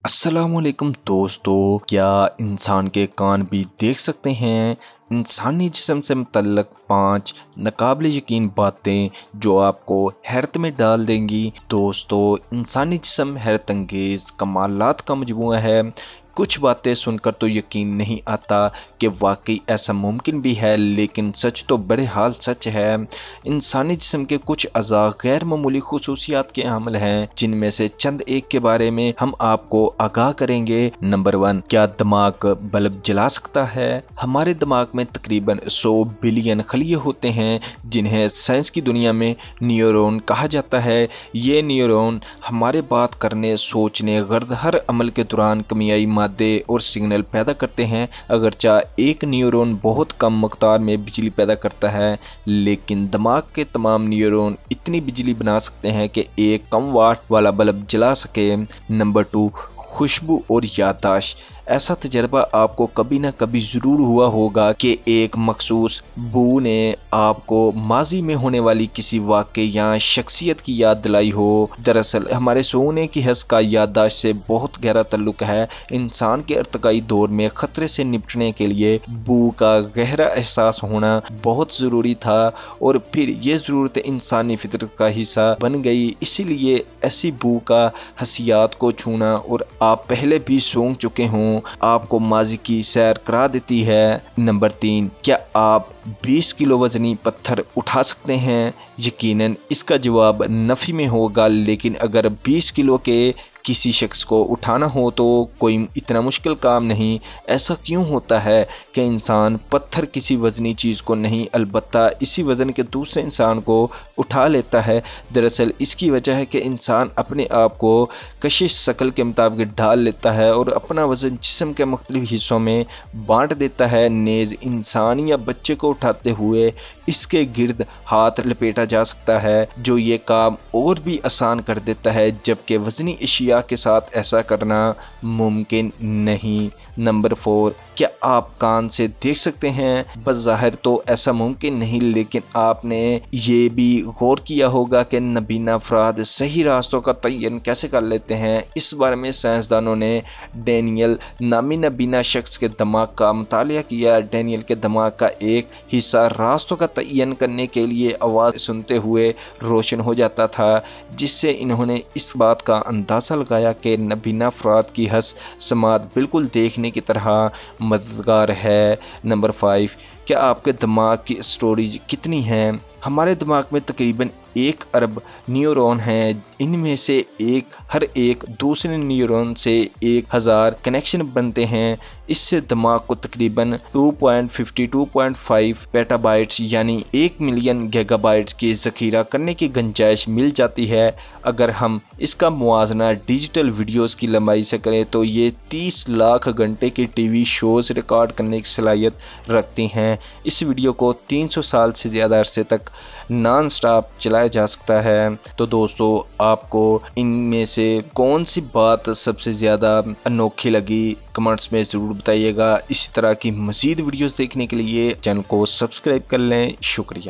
अस्सलाम वालेकुम दोस्तों, क्या इंसान के कान भी देख सकते हैं? इंसानी जिस्म से मुतल्लक 5 नाकाबिल यकीन बातें जो आपको हैरत में डाल देंगी। दोस्तों, इंसानी जिस्म हैरत अंगेज़ कमालात का मजमूआ है। कुछ बातें सुनकर तो यकीन नहीं आता कि वाकई ऐसा मुमकिन भी है, लेकिन सच तो बहरहाल सच है। इंसानी जिस्म के कुछ अज़ा गैर मामूली खुसूसियात के हामिल हैं, जिनमें से चंद एक के बारे में हम आपको आगाह करेंगे। नंबर 1, क्या दिमाग बल्ब जला सकता है? हमारे दिमाग में तकरीबन 100 बिलियन खलिए होते हैं, जिन्हें साइंस की दुनिया में न्यूरॉन कहा जाता है। ये न्यूरॉन हमारे बात करने, सोचने, गर्द हर अमल के दौरान केमियाई मादे और सिग्नल पैदा करते हैं। अगरचा एक न्यूरॉन बहुत कम मकदार में बिजली पैदा करता है, लेकिन दिमाग के तमाम न्यूरॉन इतनी बिजली बना सकते हैं कि एक कम वाट वाला बल्ब जला सके। नंबर 2, खुशबू और याददाश्त। ऐसा तजर्बा आपको कभी ना कभी ज़रूर हुआ होगा कि एक मखसूस बू ने आपको माजी में होने वाली किसी वाक़े या शख्सियत की याद दिलाई हो। दरअसल हमारे सोने की हस का याददाश्त से बहुत गहरा ताल्लुक है। इंसान के अर्तकाई दौर में ख़तरे से निपटने के लिए बू का गहरा एहसास होना बहुत ज़रूरी था, और फिर ये ज़रूरत इंसानी फितरत का हिस्सा बन गई। इसीलिए ऐसी बू का हसियात को छूना, और आप पहले भी सूंघ चुके हों, आपको माजी की सैर करा देती है। नंबर 3, क्या आप 20 किलो वजनी पत्थर उठा सकते हैं? यकीनन इसका जवाब नफ़ी में होगा, लेकिन अगर 20 किलो के किसी शख्स को उठाना हो तो कोई इतना मुश्किल काम नहीं। ऐसा क्यों होता है कि इंसान पत्थर किसी वज़नी चीज़ को नहीं, अलबत्ता इसी वज़न के दूसरे इंसान को उठा लेता है? दरअसल इसकी वजह है कि इंसान अपने आप को कशिश शक्ल के मुताबिक ढाल लेता है और अपना वज़न जिस्म के मुख्तलिफ हिस्सों में बांट देता है। नेज़ इंसान या बच्चे को उठाते हुए इसके गिर्द हाथ लपेटा जा सकता है, जो ये काम और भी आसान कर देता है, जबकि वज़नी अशिया के साथ ऐसा करना मुमकिन नहीं। नंबर 4, क्या आप कान से देख सकते हैं? बज़ाहिर तो ऐसा मुमकिन नहीं, लेकिन आपने ये भी गौर किया होगा कि नबीना अफराद सही रास्तों का तयन कैसे कर लेते हैं। इस बारे में साइंसदानों ने डैनियल नामी नबीना शख्स के दिमाग का मुतालिया किया। डैनियल के दिमाग का एक हिस्सा रास्तों का तयन करने के लिए आवाज़ सुनते हुए रोशन हो जाता था, जिससे इन्होंने इस बात का अंदाज़ा लगाया कि नबीना अफराद की हस समात बिल्कुल देखने की तरह मददगार है। नंबर 5, क्या आपके दिमाग की स्टोरेज कितनी है? हमारे दिमाग में तकरीबन 1 अरब न्यूरॉन हैं। इनमें से हर एक दूसरे न्यूरॉन से 1000 कनेक्शन बनते हैं। इससे दिमाग को तकरीबन 2.52.5 पेटाबाइट्स यानी 1 मिलियन गीगाबाइट्स की ज़ख़ीरा करने की गुंजाइश मिल जाती है। अगर हम इसका मुआवजना डिजिटल वीडियोस की लंबाई से करें तो ये 30 लाख घंटे की टीवी शोज़ रिकॉर्ड करने की सलाहियत रखती हैं। इस वीडियो को 300 साल से ज़्यादा अरसे तक नॉन स्टॉप चलाया जा सकता है। तो दोस्तों, आपको इनमें से कौन सी बात सबसे ज़्यादा अनोखी लगी? कमेंट्स में ज़रूर बताइएगा। इसी तरह की मज़ीद वीडियोस देखने के लिए चैनल को सब्सक्राइब कर लें। शुक्रिया।